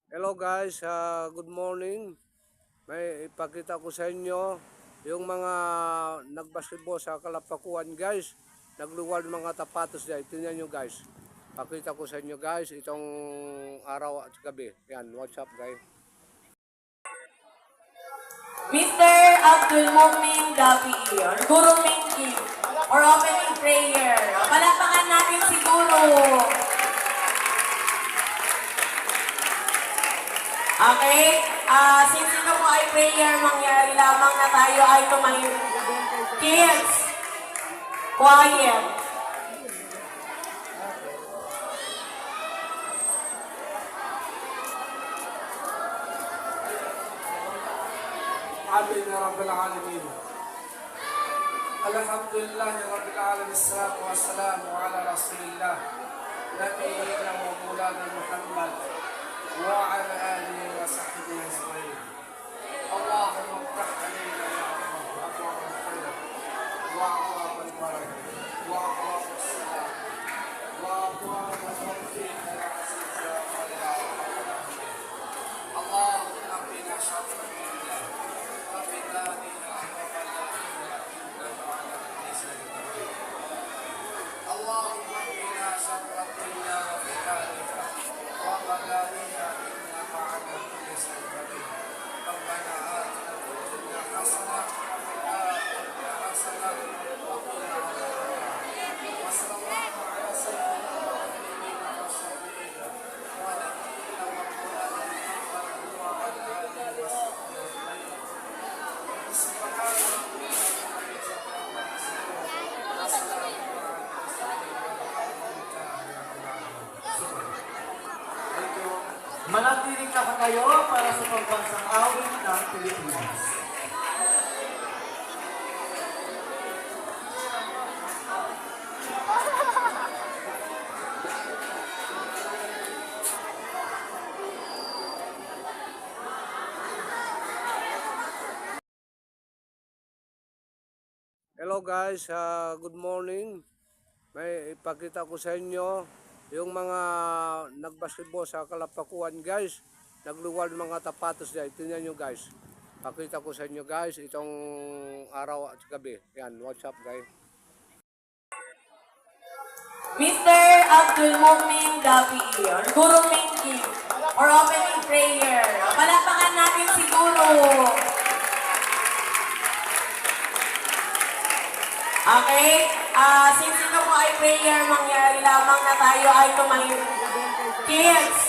Hello guys, good morning. May ipakita ko sa inyo yung mga nagbasketball sa Kalapakuan guys. Nagluwal mga tapatos dyan. Tingnan nyo guys. Pakita ko sa inyo guys itong araw at gabi. Yan, what's up guys? Mr. Abdul Mumin Dapi, or Guru Minky, or opening prayer. Palakpakan natin si Guru. Okay? Since ito po ay prayer, mangyari lamang na tayo ay tumayo. Kids, quiet. آمين يا رب العالمين. الحمد لله رب العالمين، الصلاة والسلام على رسول الله نبينا ومولانا محمد وعلى آله وصحبه أجمعين. اللهم افتح علينا يا رب أبواب الخير وأبواب البركة وأبواب السلام وأبواب التوفيق يا عزيز يا غالي يا رب العالمين. اللهم قنا شر الدنيا وقنا بها عذاب الآخرة إنك على كل شيء قدير. اللهم قنا شر الدنيا وفتنها وبلائها إنك على كل شيء قدير. ربنا آتنا في الدنيا حسنة وفي الآخرة حسنة وقنا عذاب النار. وصلى الله على سيدنا ونبينا وشفيعنا ونبينا ومولانا محمد وعلى آله وصحبه أجمعين. سبحان ربك رب العزة عما يصفون وسلام على المرسلين والحمد لله رب العالمين. Thank you. Manatili ka pa kayo para sa pagbansang awit ng Pilipinas. Hello guys, good morning. May ipakita ko sa inyo yung mga nagbasketball sa Kalapakuan guys. Nagluwal mga tapatos dyan. Tingnan nyo guys. Pakita ko sa inyo guys itong araw at gabi. Yan, what's up guys? Mr. Abdul Mumin Dapi, or Guru Minky, or opening prayer. Palakpakan natin si Guru. Okay? Since ito po ay prayer, mangyari lamang na tayo ay tumayo. Kids,